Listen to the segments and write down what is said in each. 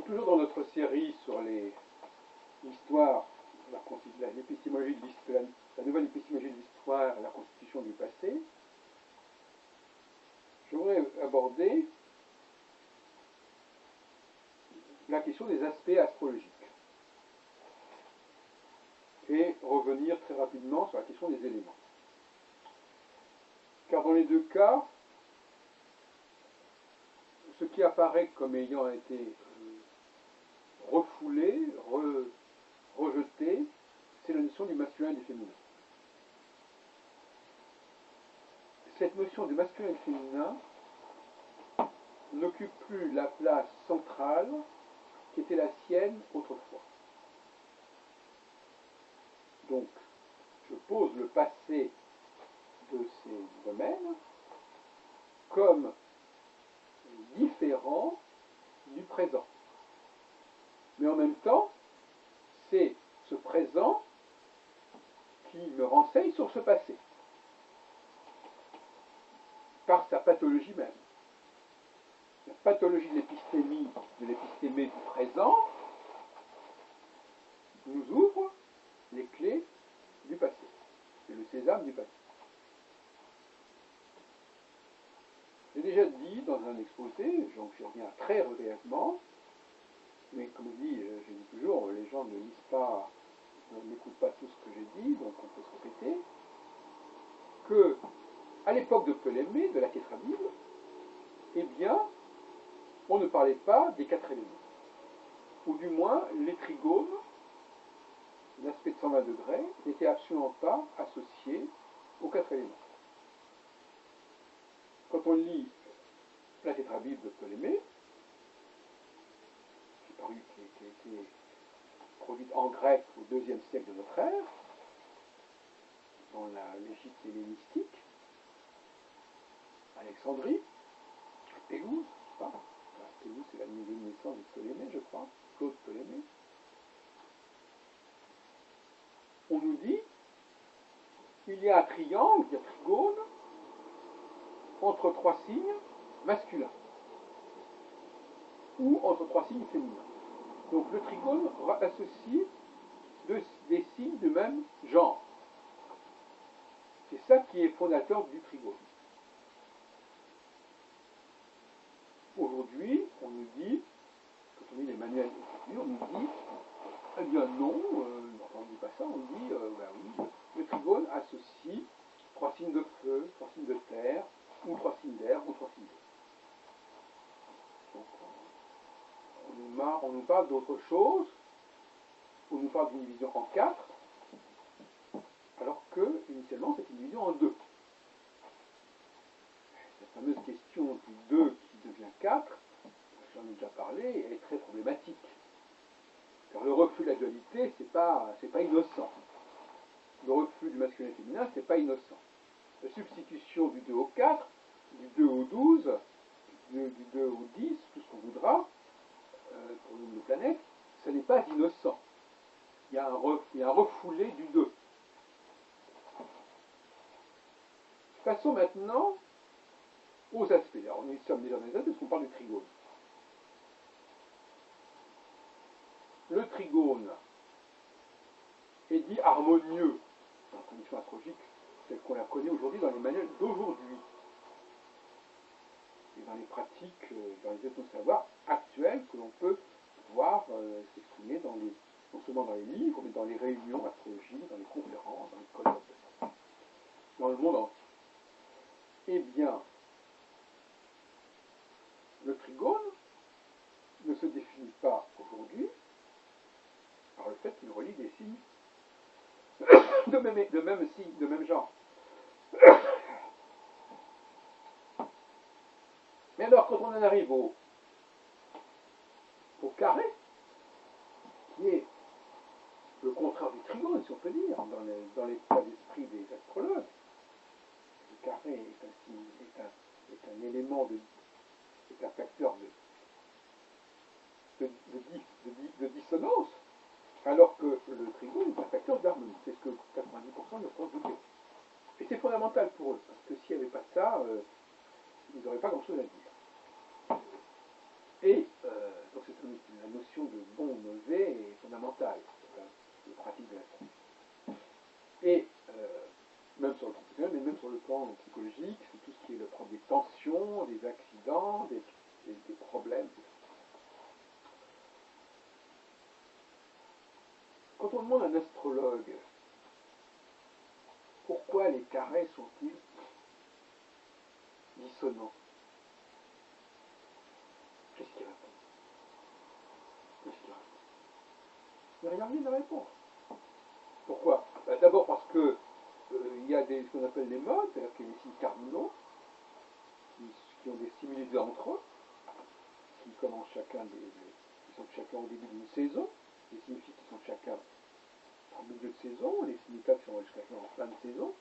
toujours dans notre série sur l'histoire, l'épistémologie de la nouvelle épistémologie de l'histoire, la constitution du passé. Je voudrais aborder la question des aspects astrologiques et revenir très rapidement sur la question des éléments. Car dans les deux cas, ce qui apparaît comme ayant été refoulé, rejeté, c'est la notion du masculin et du féminin. Cette notion du masculin et du féminin n'occupe plus la place centrale qui était la sienne autrefois. Donc, je pose le passé de ces domaines comme différent du présent. Mais en même temps, c'est ce présent qui me renseigne sur ce passé, par sa pathologie même. La pathologie de l'épistémé du présent, nous ouvre les clés du passé. C'est le sésame du passé. J'ai déjà dit dans un exposé, donc j'y reviens très brièvement, mais comme je dis toujours, les gens ne lisent pas, n'écoutent pas tout ce que j'ai dit, donc on peut se répéter, que à l'époque de Ptolémée, de la tétrabible, eh bien, on ne parlait pas des quatre éléments. Ou du moins, les trigones, l'aspect de 120 degrés, n'étaient absolument pas associés aux quatre éléments. Quand on lit la tétrabible de Ptolémée, qui a été produite en grec au IIe siècle de notre ère, dans l'Égypte hellénistique, Alexandrie, Pélouse, je sais pas. Pélouse, c'est la naissance de Ptolémée, je crois, Claude Ptolémée. On nous dit il y a un triangle, il y a un trigone, entre trois signes masculins, ou entre trois signes féminins. Donc le trigone associe des signes du même genre. C'est ça qui est fondateur du trigone. Aujourd'hui, on nous dit, quand on lit les manuels d'écriture, on nous dit, eh bien non, on ne dit pas ça, on dit, ben oui, le trigone associe trois signes de feu, trois signes de terre, ou trois signes d'air, ou trois signes d'eau. Donc, on nous parle d'autre chose, on nous parle d'une division en quatre, alors que, initialement, c'est une division en deux. La fameuse question du 2 qui devient 4, j'en ai déjà parlé, elle est très problématique. Car le refus de la dualité, c'est pas innocent. Le refus du masculin et du féminin, c'est pas innocent. La substitution du 2 au 4, du 2 au 12, du 2 au 10, tout ce qu'on voudra, pour le nombre de planètes, ce n'est pas innocent. Il y a un refoulé du 2. Passons maintenant aux aspects. Alors, nous sommes déjà dans les aspects parce qu'on parle du trigone. Le trigone est dit harmonieux dans la condition astrologique telle qu'on la connaît aujourd'hui dans les manuels d'aujourd'hui et dans les pratiques, dans les états de savoir actuels que l'on peut voir s'exprimer non seulement dans les livres, mais dans les réunions astrologiques, dans les conférences, dans les colloques, dans le monde entier. Eh bien, le trigone ne se définit pas aujourd'hui par le fait qu'il relie des signes de même genre. Mais alors, quand on en arrive au carré, qui est le contraire du trigone, si on peut dire, dans l'état d'esprit des astrologues, le carré est un élément, est un facteur de dissonance, alors que le trigone est un facteur d'harmonie. C'est ce que 90% de France vous dit. Et c'est fondamental pour eux, parce que s'il n'y avait pas ça, ils n'auraient pas grand-chose à dire. Et donc la notion de bon ou mauvais est fondamentale dans la pratique de l'astrologie. Et même sur le plan professionnel, mais même sur le plan psychologique, c'est tout ce qui est le problème des tensions, des accidents, des problèmes. Quand on demande à un astrologue pourquoi les carrés sont-ils dissonants, qu'est-ce qu'il répond? Il n'y a rien de réponse. Pourquoi? D'abord parce que il y a ce qu'on appelle les modes, c'est-à-dire qu'il y a des signes cardinaux qui ont des similitudes entre eux, qui commencent qui sont chacun au début d'une saison, les signifiés qui sont chacun en milieu de saison, les significats qui sont chacun en fin de saison.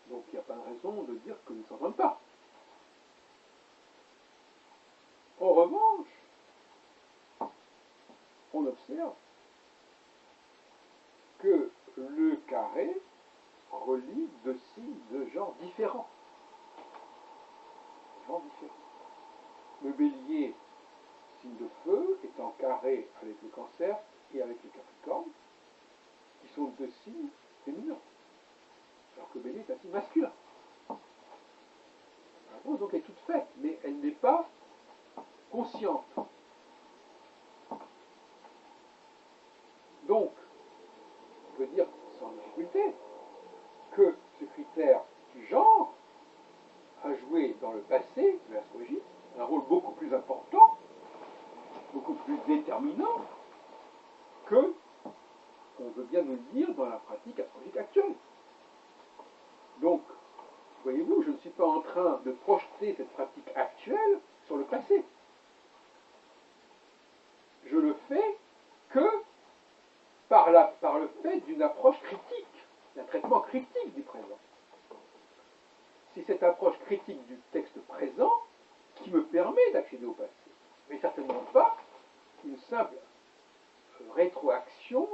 Donc il n'y a pas de raison de dire que nous ne s'entendons pas. En revanche, on observe que le carré relie deux signes de genres différents. Le bélier, signe de feu, est en carré avec le cancer et avec le capricorne, qui sont deux signes féminins. Alors que le bélier est un signe masculin. La réponse donc est toute faite, mais elle n'est pas consciente. Donc, on peut dire sans difficulté que ce critère du genre a joué dans le passé de l'astrologie un rôle beaucoup plus important, beaucoup plus déterminant que on veut bien nous le dire dans la pratique astrologique actuelle. Donc, voyez-vous, je ne suis pas en train de projeter cette pratique actuelle sur le passé. Je le fais que par le fait d'une approche critique, d'un traitement critique du présent. C'est cette approche critique du texte présent qui me permet d'accéder au passé, mais certainement pas une simple rétroaction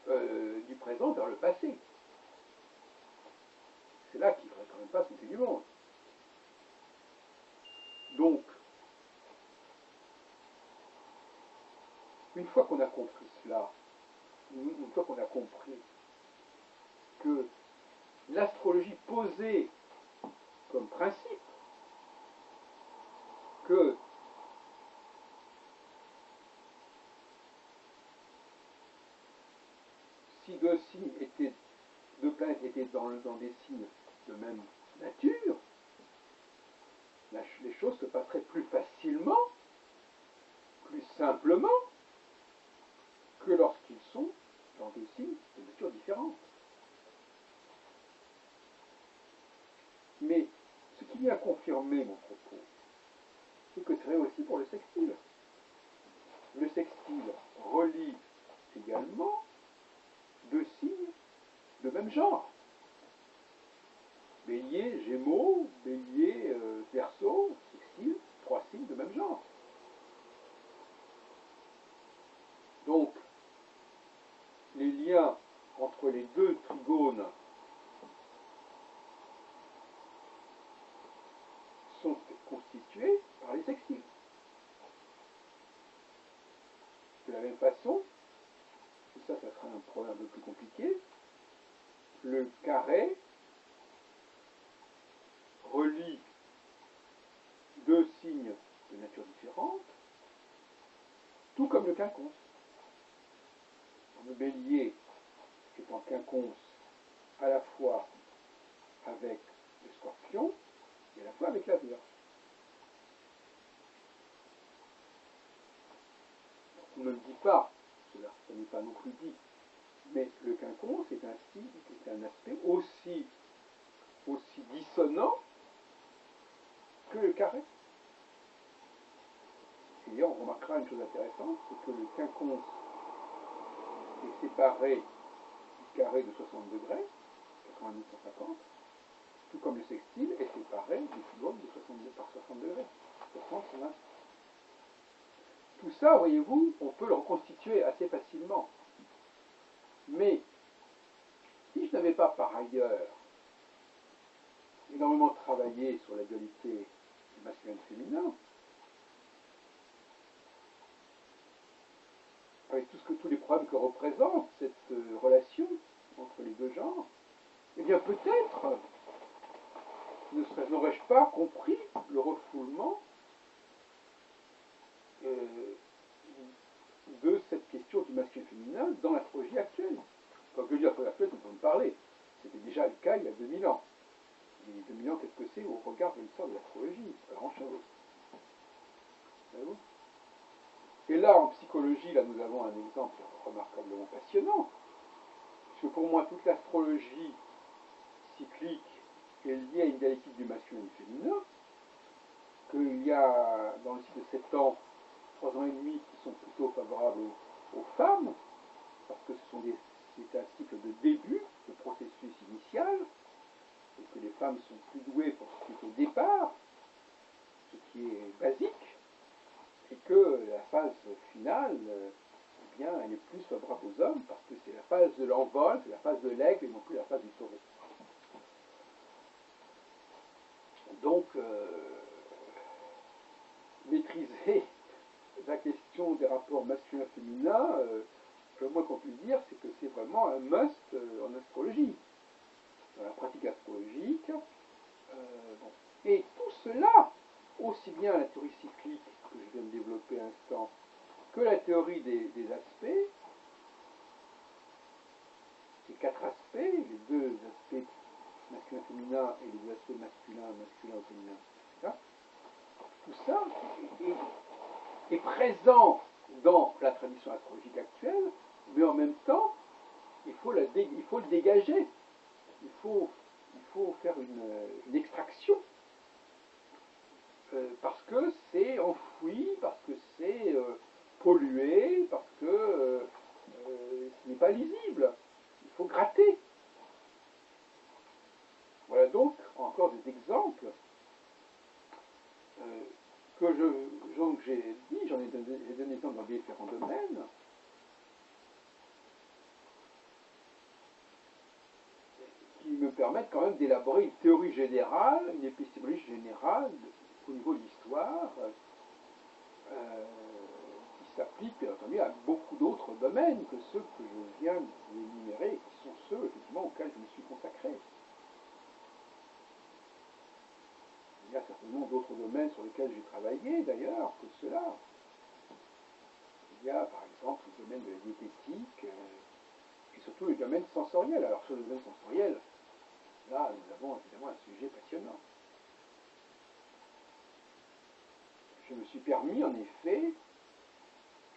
du présent vers le passé. C'est là qu'il ne faudrait quand même pas se moquer du monde. Donc, une fois qu'on a compris cela, une fois qu'on a compris que l'astrologie posait comme principe que si deux planètes étaient dans des signes de même nature, les choses se passeraient plus facilement, plus simplement, que lorsqu'ils sont dans des signes de nature différente. Mais ce qui vient confirmer mon propos, c'est que c'est vrai aussi pour le sextile. Le sextile relie également deux signes de même genre. Bélier, Gémeaux, Bélier, Verseau, sextile, trois signes de même genre. Donc, les liens entre les deux trigones sont constitués par les sextiles. De la même façon, et ça sera un problème un peu plus compliqué, le carré relie deux signes de nature différente, tout comme le quinconce. Le bélier est en quinconce à la fois avec le scorpion et à la fois avec la Vierge. On ne le dit pas, cela n'est pas non plus dit, mais le quinconce est un signe, est un aspect aussi dissonant que le carré. Et d'ailleurs, on remarquera une chose intéressante, c'est que le quinconce est séparé du carré de 60 degrés, 90-150, tout comme le sextile est séparé du trigone de 62 par 60 degrés, 60-120. Tout ça, voyez-vous, on peut le reconstituer assez facilement. Mais, si je n'avais pas par ailleurs énormément travaillé sur la dualité masculin-féminin, avec tous les problèmes que représente cette relation entre les deux genres, eh bien peut-être n'aurais-je pas compris le refoulement de cette question du masculin féminin dans l'astrologie actuelle. Quand je dis l'astrologie actuelle, nous pouvons parler. C'était déjà le cas il y a 2000 ans. Il y a 2000 ans, qu'est-ce que c'est au regard de l'histoire de l'astrologie? C'est pas grand-chose. Et là, en psychologie, là, nous avons un exemple remarquablement passionnant, puisque pour moi, toute l'astrologie cyclique est liée à une dialectique du masculin et du féminin, qu'il y a, dans le cycle de 7 ans, 3 ans et demi qui sont plutôt favorables aux femmes, parce que c'est un cycle de début, de processus initial, et que les femmes sont plus douées pour ce qui est au départ, ce qui est basique, et que la phase finale, eh bien, elle est plus favorable aux hommes, parce que c'est la phase de l'envol, c'est la phase de l'aigle, et non plus la phase du taureau. Donc, maîtriser la question des rapports masculins-féminins, le moins qu'on puisse dire, c'est que c'est vraiment un must en astrologie, dans la pratique astrologique. Bon. Et tout cela, aussi bien la théorie cyclique que je viens de développer à l'instant, que la théorie des aspects, ces 4 aspects, les 2 aspects masculin-féminin et les 2 aspects masculin-féminin, etc., tout ça est présent dans la tradition astrologique actuelle, mais en même temps, il faut le dégager. Il faut faire une extraction, parce que c'est enfoui, parce que c'est pollué, parce que ce n'est pas lisible. Il faut gratter. Voilà donc encore des exemples que j'ai dit, j'en ai donné exemple dans différents domaines, qui me permettent quand même d'élaborer une théorie générale, une épistémologie générale au niveau de l'histoire, qui s'applique bien entendu à beaucoup d'autres domaines que ceux que je viens d'énumérer, qui sont ceux effectivement auxquels je me suis consacré. Il y a certainement d'autres domaines sur lesquels j'ai travaillé d'ailleurs que cela. Il y a par exemple le domaine de la diététique et surtout le domaine sensoriel. Alors sur le domaine sensoriel, là nous avons évidemment un sujet passionnant. Je me suis permis en effet,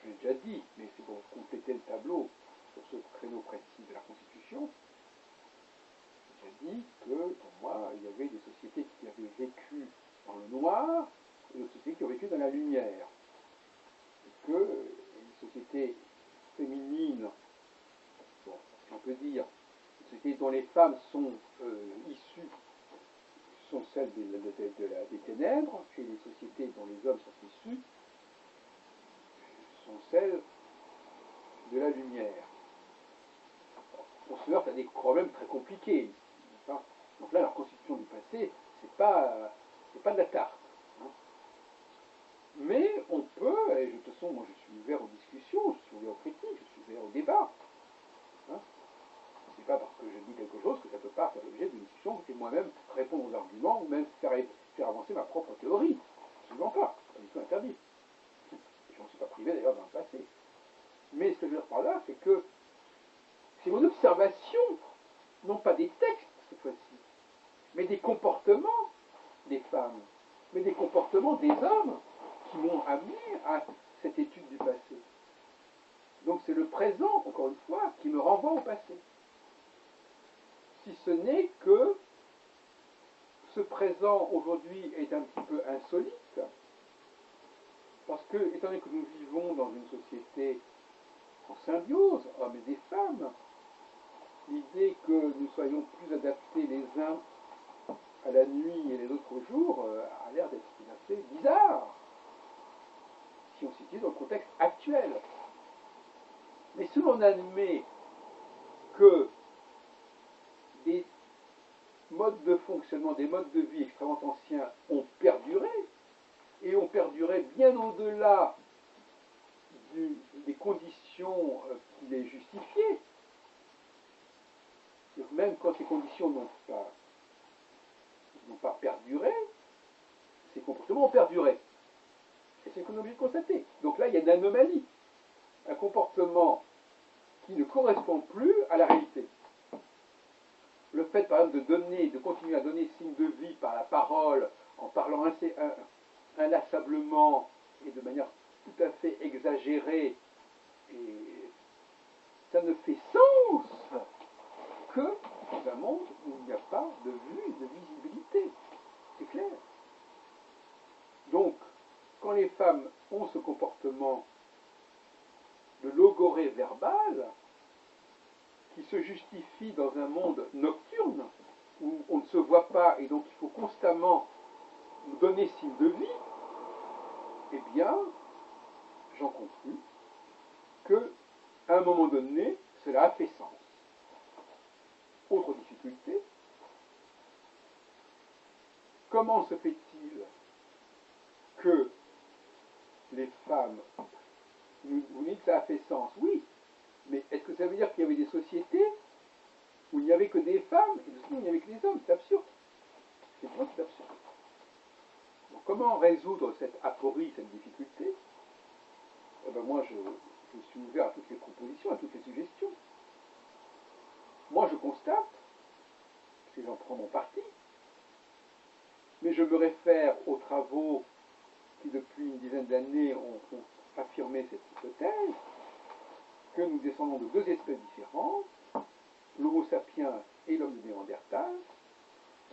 je l'ai déjà dit, mais c'est pour compléter le tableau sur ce créneau précis de la Constitution, j'ai dit que pour moi il y avait des sociétés qui avaient vécu dans le noir et d'autres sociétés qui ont vécu dans la lumière. Et que les sociétés féminines, bon, si on peut dire, les sociétés dont les femmes sont issues, sont celles des ténèbres, et les sociétés dont les hommes sont issus sont celles de la lumière. On se heurte à des problèmes très compliqués. Donc là, leur constitution du passé, c'est pas de la tarte. Hein. Mais on peut, et de toute façon, moi je suis ouvert aux discussions, je suis ouvert aux critiques, je suis ouvert au débat. Hein. C'est pas parce que je dis quelque chose que ça ne peut pas faire l'objet d'une discussion et moi-même répondre aux arguments ou même faire avancer ma propre théorie. Absolument pas. C'est pas du tout interdit. Je n'en suis pas privé d'ailleurs dans le passé. Mais ce que je veux dire par là, c'est que c'est mon observation, non pas des textes cette fois-ci, mais des comportements des femmes, mais des comportements des hommes qui m'ont amené à cette étude du passé. Donc c'est le présent, encore une fois, qui me renvoie au passé. Si ce n'est que ce présent aujourd'hui est un petit peu insolite, parce que, étant donné que nous vivons dans une société en symbiose, hommes et des femmes, l'idée que nous soyons plus adaptés les uns à la nuit et les autres au jour a l'air d'être assez bizarre, si on se situe dans le contexte actuel. Mais si l'on admet que des modes de fonctionnement, des modes de vie extrêmement anciens ont perduré, et ont perduré bien au-delà des conditions qui les justifiaient. Donc même quand ces conditions n'ont pas perduré, ces comportements ont perduré. Et c'est ce qu'on est obligé de constater. Donc là, il y a une anomalie. Un comportement qui ne correspond plus à la réalité. Le fait, par exemple, de continuer à donner signe de vie par la parole, en parlant inlassablement et de manière tout à fait exagérée, et ça ne fait sens que dans un monde où il n'y a pas de vue, de visibilité. C'est clair. Donc, quand les femmes ont ce comportement de logorée verbale, qui se justifie dans un monde nocturne, où on ne se voit pas et donc il faut constamment donner signe de vie, eh bien, j'en conclus qu'à un moment donné, cela a fait sens. Autre difficulté, comment se fait-il que les femmes, vous dites que ça a fait sens, oui, mais est-ce que ça veut dire qu'il y avait des sociétés où il n'y avait que des femmes et où il n'y avait que des hommes? C'est absurde. C'est absurde. Donc, comment résoudre cette aporie, cette difficulté? Eh bien, moi, je suis ouvert à toutes les propositions, à toutes les suggestions. Moi, je constate, et j'en prends mon parti, mais je me réfère aux travaux qui, depuis une dizaine d'années, ont affirmé cette hypothèse, que nous descendons de deux espèces différentes, l'Homo sapiens et l'homme de Néandertal,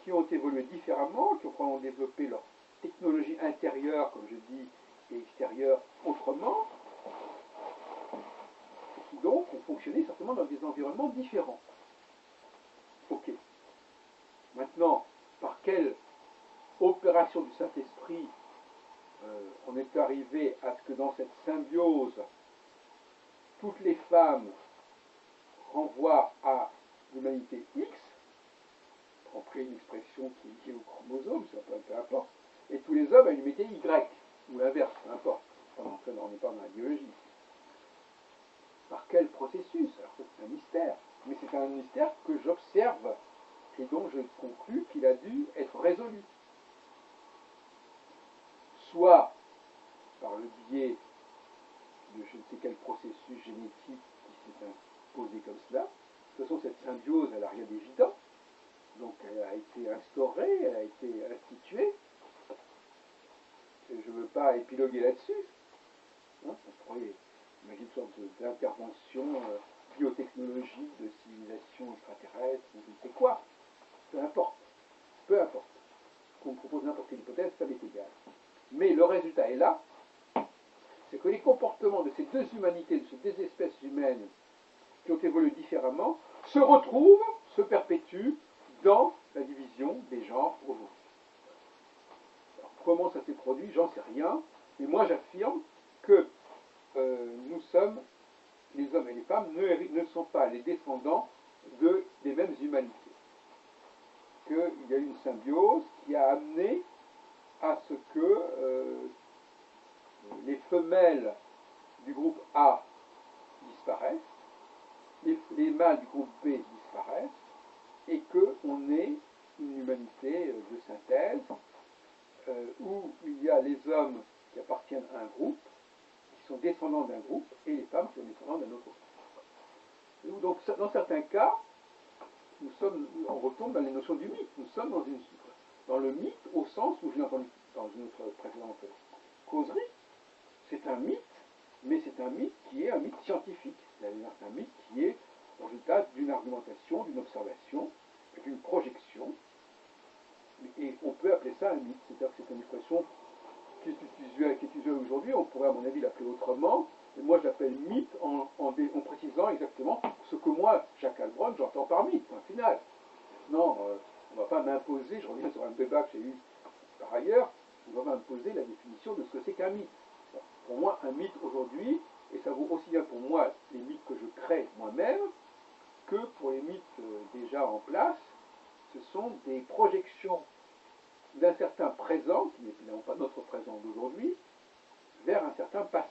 qui ont évolué différemment, qui ont probablement développé leur technologie intérieure, comme je dis, et extérieure autrement, et qui donc ont fonctionné certainement dans des environnements différents. Ok. Maintenant, par quelle opération du Saint-Esprit on est arrivé à ce que dans cette symbiose, toutes les femmes renvoient à l'humanité X, pour employer une expression qui est liée au chromosome, ça peu importe, et tous les hommes à l'humanité Y, ou l'inverse, peu importe. On n'est pas dans la biologie. Par quel processus? Alors c'est un mystère, mais c'est un mystère que j'observe et donc je conclus qu'il a dû être résolu. Soit par le biais de je ne sais quel processus génétique qui s'est imposé comme cela. De toute façon, cette symbiose, elle n'a rien d'évident. Donc elle a été instaurée, elle a été instituée. Et je ne veux pas épiloguer là-dessus. Hein, on pourrait imaginer une sorte d'intervention biotechnologique, de civilisation extraterrestre, ou je ne sais quoi. Peu importe. Peu importe. Qu'on me propose n'importe quelle hypothèse, ça m'est égal. Mais le résultat est là, c'est que les comportements de ces deux humanités, de ces deux espèces humaines qui ont évolué différemment, se retrouvent, se perpétuent dans la division des genres aujourd'hui. Alors, comment ça s'est produit, j'en sais rien, mais moi j'affirme que nous sommes, les hommes et les femmes, ne sont pas les descendants des mêmes humanités. Qu'il y a eu une symbiose qui a amené à ce que les femelles du groupe A disparaissent, les mâles du groupe B disparaissent, et qu'on ait une humanité de synthèse où il y a les hommes qui appartiennent à un groupe, qui sont descendants d'un groupe, et les femmes qui sont descendantes d'un autre groupe. Donc, dans certains cas, on retombe dans les notions du mythe. Nous sommes dans le mythe au sens où je l'ai entendu dans une autre précédente causerie. C'est un mythe, mais c'est un mythe qui est un mythe scientifique. C'est-à-dire un mythe qui est le résultat d'une argumentation, d'une observation, d'une projection. Et on peut appeler ça un mythe. C'est-à-dire que c'est une expression qui est utilisée aujourd'hui. On pourrait, à mon avis, l'appeler autrement. Et moi, je l'appelle mythe en précisant exactement ce que moi, Jacques Heilbronn, j'entends par mythe, au final. Non, on ne va pas m'imposer, je reviens sur un débat que j'ai eu par ailleurs, on va m'imposer la définition de ce que c'est qu'un mythe. Pour moi, un mythe aujourd'hui, et ça vaut aussi bien pour moi les mythes que je crée moi-même, que pour les mythes déjà en place, ce sont des projections d'un certain présent, qui n'est évidemment pas notre présent d'aujourd'hui, vers un certain passé.